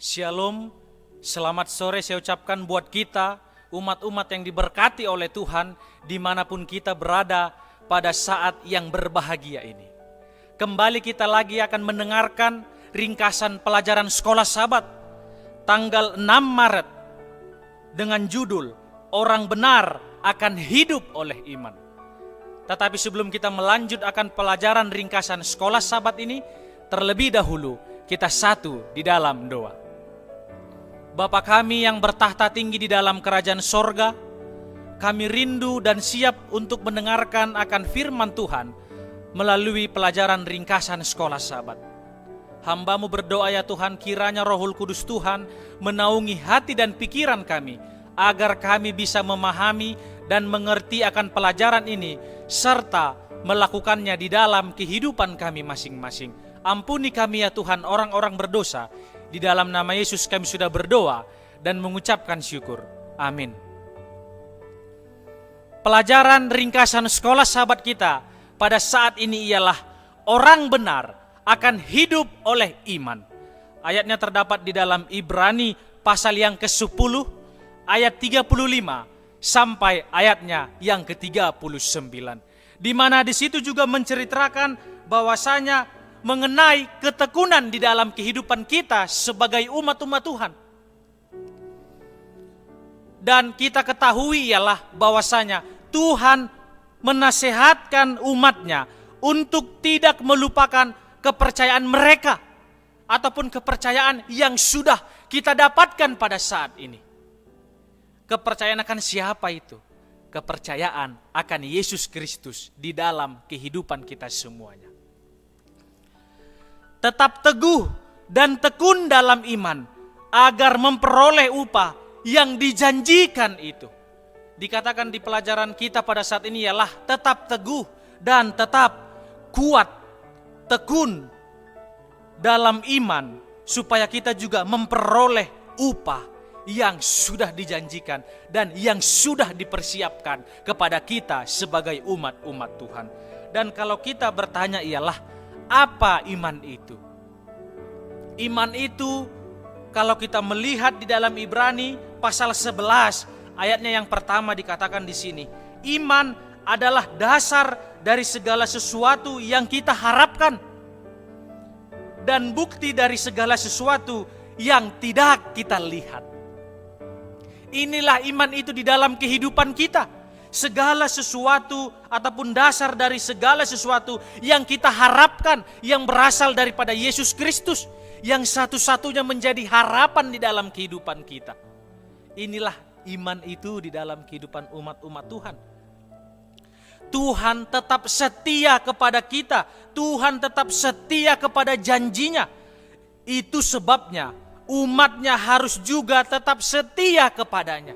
Shalom, selamat sore saya ucapkan buat kita, umat-umat yang diberkati oleh Tuhan, dimanapun kita berada pada saat yang berbahagia ini. Kembali kita lagi akan mendengarkan ringkasan pelajaran sekolah Sabat, tanggal 6 Maret, dengan judul, Orang Benar akan Hidup oleh Iman. Tetapi sebelum kita melanjut akan pelajaran ringkasan sekolah Sabat ini, terlebih dahulu kita satu di dalam doa. Bapa kami yang bertahta tinggi di dalam kerajaan sorga, kami rindu dan siap untuk mendengarkan akan firman Tuhan melalui pelajaran ringkasan sekolah Sabat. Hamba-Mu berdoa ya Tuhan, kiranya Rohul Kudus Tuhan menaungi hati dan pikiran kami, agar kami bisa memahami dan mengerti akan pelajaran ini, serta melakukannya di dalam kehidupan kami masing-masing. Ampuni kami ya Tuhan, orang-orang berdosa. Di dalam nama Yesus kami sudah berdoa dan mengucapkan syukur. Amin. Pelajaran ringkasan sekolah Sabat kita pada saat ini ialah orang benar akan hidup oleh iman. Ayatnya terdapat di dalam Ibrani pasal yang ke-10 ayat 35 sampai ayatnya yang ke-39. Di mana di situ juga menceritakan bahwasanya mengenai ketekunan di dalam kehidupan kita sebagai umat-umat Tuhan. Dan kita ketahui ialah bahwasanya Tuhan menasehatkan umatnya untuk tidak melupakan kepercayaan mereka ataupun kepercayaan yang sudah kita dapatkan pada saat ini. Kepercayaan akan siapa itu? Kepercayaan akan Yesus Kristus di dalam kehidupan kita semuanya. Tetap teguh dan tekun dalam iman agar memperoleh upah yang dijanjikan itu. Dikatakan di pelajaran kita pada saat ini ialah tetap teguh dan tetap kuat, tekun dalam iman supaya kita juga memperoleh upah yang sudah dijanjikan dan yang sudah dipersiapkan kepada kita sebagai umat-umat Tuhan. Dan kalau kita bertanya ialah apa iman itu? Iman itu kalau kita melihat di dalam Ibrani pasal 11 ayatnya yang pertama dikatakan di sini, iman adalah dasar dari segala sesuatu yang kita harapkan dan bukti dari segala sesuatu yang tidak kita lihat. Inilah iman itu di dalam kehidupan kita. Segala sesuatu ataupun dasar dari segala sesuatu yang kita harapkan yang berasal daripada Yesus Kristus, yang satu-satunya menjadi harapan di dalam kehidupan kita. Inilah iman itu di dalam kehidupan umat-umat Tuhan. Tuhan tetap setia kepada kita, Tuhan tetap setia kepada janjinya. Itu sebabnya umatnya harus juga tetap setia kepadanya.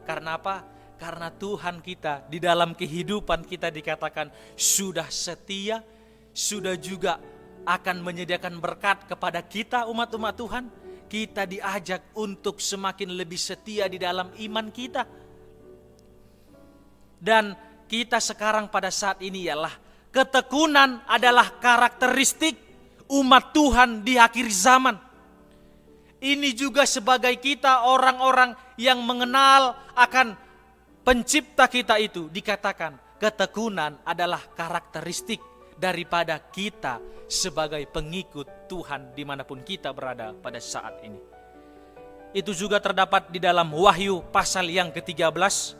Karena apa? Karena Tuhan kita di dalam kehidupan kita dikatakan sudah setia, sudah juga akan menyediakan berkat kepada kita umat-umat Tuhan. Kita diajak untuk semakin lebih setia di dalam iman kita. Dan kita sekarang pada saat ini ialah ketekunan adalah karakteristik umat Tuhan di akhir zaman. Ini juga sebagai kita orang-orang yang mengenal akan Pencipta kita itu, dikatakan ketekunan adalah karakteristik daripada kita sebagai pengikut Tuhan dimanapun kita berada pada saat ini. Itu juga terdapat di dalam Wahyu pasal yang ke-13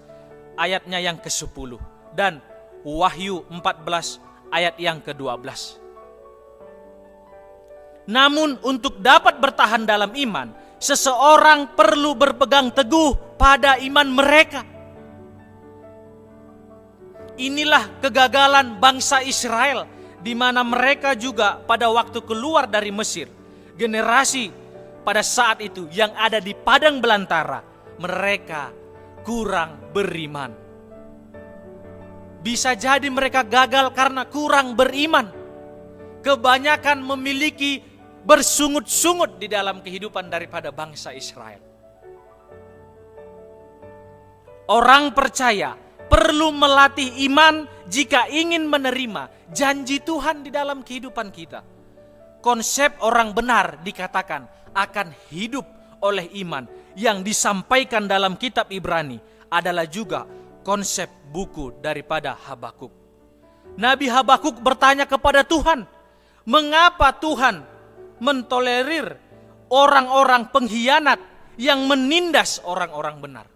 ayatnya yang ke-10 dan Wahyu 14 ayat yang ke-12. Namun untuk dapat bertahan dalam iman, seseorang perlu berpegang teguh pada iman mereka. Inilah kegagalan bangsa Israel, di mana mereka juga pada waktu keluar dari Mesir, generasi pada saat itu yang ada di padang belantara, mereka kurang beriman. Bisa jadi mereka gagal karena kurang beriman. Kebanyakan memiliki bersungut-sungut di dalam kehidupan daripada bangsa Israel. Orang percaya perlu melatih iman jika ingin menerima janji Tuhan di dalam kehidupan kita. Konsep orang benar dikatakan akan hidup oleh iman yang disampaikan dalam kitab Ibrani adalah juga konsep buku daripada Habakuk. Nabi Habakuk bertanya kepada Tuhan, mengapa Tuhan mentolerir orang-orang pengkhianat yang menindas orang-orang benar?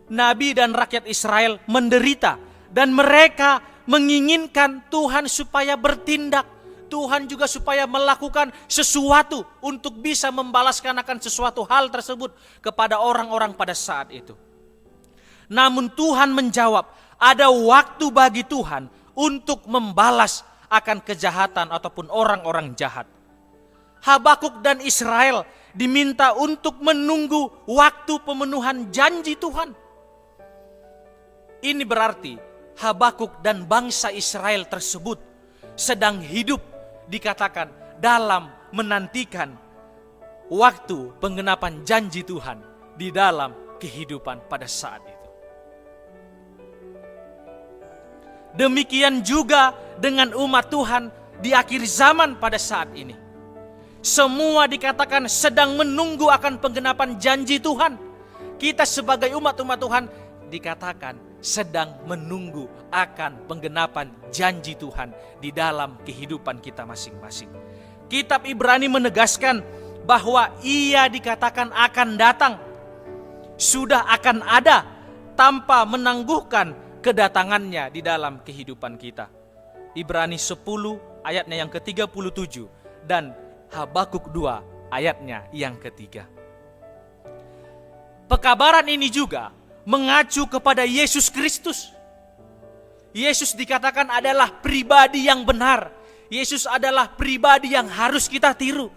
Nabi dan rakyat Israel menderita dan mereka menginginkan Tuhan supaya bertindak. Tuhan juga supaya melakukan sesuatu untuk bisa membalaskan akan sesuatu hal tersebut kepada orang-orang pada saat itu. Namun Tuhan menjawab, ada waktu bagi Tuhan untuk membalas akan kejahatan ataupun orang-orang jahat. Habakuk dan Israel diminta untuk menunggu waktu pemenuhan janji Tuhan. Ini berarti Habakuk dan bangsa Israel tersebut sedang hidup dikatakan dalam menantikan waktu penggenapan janji Tuhan di dalam kehidupan pada saat itu. Demikian juga dengan umat Tuhan di akhir zaman pada saat ini. Semua dikatakan sedang menunggu akan penggenapan janji Tuhan. Kita sebagai umat-umat Tuhan dikatakan sedang menunggu akan penggenapan janji Tuhan di dalam kehidupan kita masing-masing. Kitab Ibrani menegaskan bahwa ia dikatakan akan datang, sudah akan ada tanpa menangguhkan kedatangannya di dalam kehidupan kita. Ibrani 10 ayatnya yang ke-37 dan Habakuk 2 ayatnya yang ketiga. Pekabaran ini juga mengacu kepada Yesus Kristus. Yesus dikatakan adalah pribadi yang benar. Yesus adalah pribadi yang harus kita tiru.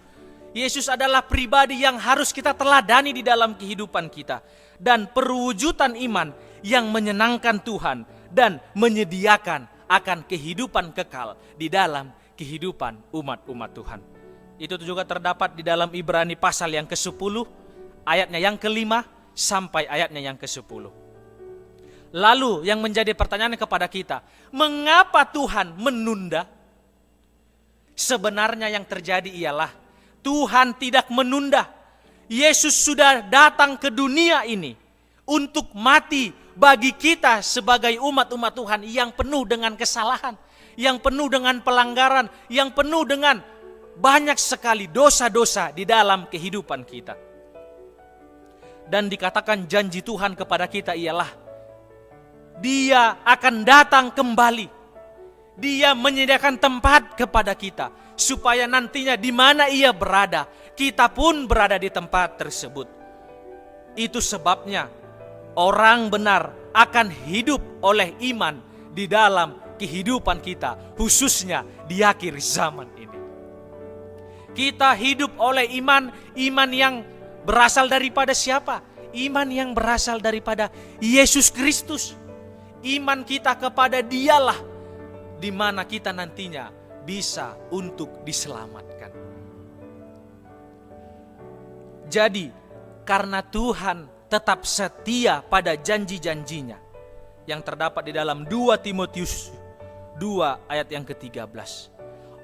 Yesus adalah pribadi yang harus kita teladani di dalam kehidupan kita. Dan perwujudan iman yang menyenangkan Tuhan dan menyediakan akan kehidupan kekal di dalam kehidupan umat-umat Tuhan. Itu juga terdapat di dalam Ibrani pasal yang ke-10, ayatnya yang ke-5 sampai ayatnya yang ke-10. Lalu yang menjadi pertanyaan kepada kita, mengapa Tuhan menunda? Sebenarnya yang terjadi ialah Tuhan tidak menunda. Yesus sudah datang ke dunia ini untuk mati bagi kita sebagai umat-umat Tuhan yang penuh dengan kesalahan, yang penuh dengan pelanggaran, yang penuh dengan banyak sekali dosa-dosa di dalam kehidupan kita. Dan dikatakan janji Tuhan kepada kita ialah Dia akan datang kembali. Dia menyediakan tempat kepada kita supaya nantinya di mana Ia berada, kita pun berada di tempat tersebut. Itu sebabnya orang benar akan hidup oleh iman di dalam kehidupan kita, khususnya di akhir zaman ini. Kita hidup oleh iman, iman yang berasal daripada siapa? Iman yang berasal daripada Yesus Kristus. Iman kita kepada Dialah di mana kita nantinya bisa untuk diselamatkan. Jadi, karena Tuhan tetap setia pada janji-janjinya yang terdapat di dalam 2 Timotius 2 ayat yang ke-13.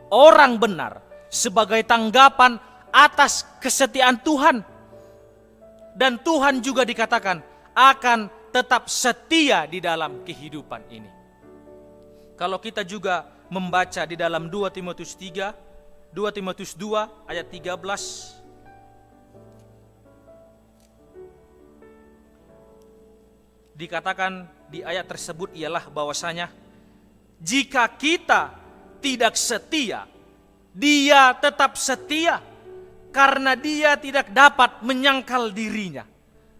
Orang benar sebagai tanggapan atas kesetiaan Tuhan. Dan Tuhan juga dikatakan akan tetap setia di dalam kehidupan ini. Kalau kita juga membaca di dalam 2 Timotius 3, 2 Timotius 2 ayat 13. Dikatakan di ayat tersebut ialah bahwasanya jika kita tidak setia, Dia tetap setia karena Dia tidak dapat menyangkal dirinya.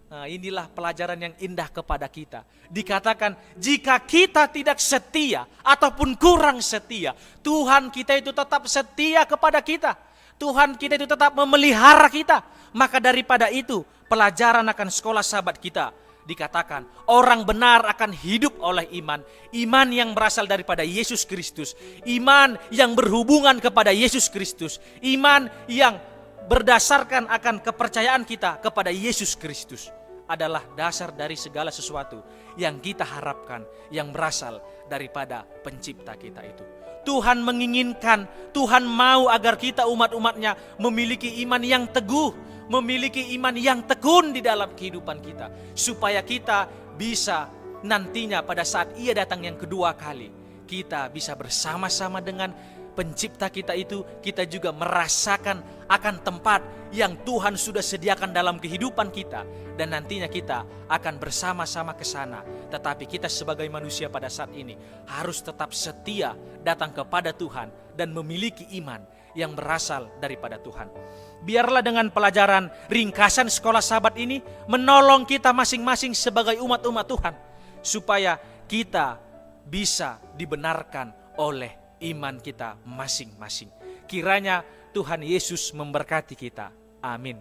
Nah, inilah pelajaran yang indah kepada kita. Dikatakan jika kita tidak setia ataupun kurang setia, Tuhan kita itu tetap setia kepada kita. Tuhan kita itu tetap memelihara kita. Maka daripada itu pelajaran akan sekolah sahabat kita dikatakan orang benar akan hidup oleh iman. Iman yang berasal daripada Yesus Kristus. Iman yang berhubungan kepada Yesus Kristus. Iman yang berdasarkan akan kepercayaan kita kepada Yesus Kristus adalah dasar dari segala sesuatu yang kita harapkan yang berasal daripada pencipta kita itu. Tuhan menginginkan, Tuhan mau agar kita umat-umatnya memiliki iman yang teguh, memiliki iman yang tekun di dalam kehidupan kita. Supaya kita bisa nantinya pada saat Ia datang yang kedua kali, kita bisa bersama-sama dengan pencipta kita itu, kita juga merasakan akan tempat yang Tuhan sudah sediakan dalam kehidupan kita. Dan nantinya kita akan bersama-sama ke sana. Tetapi kita sebagai manusia pada saat ini harus tetap setia datang kepada Tuhan dan memiliki iman yang berasal daripada Tuhan. Biarlah dengan pelajaran ringkasan sekolah sahabat ini menolong kita masing-masing sebagai umat-umat Tuhan, supaya kita bisa dibenarkan oleh iman kita masing-masing. Kiranya Tuhan Yesus memberkati kita. Amin.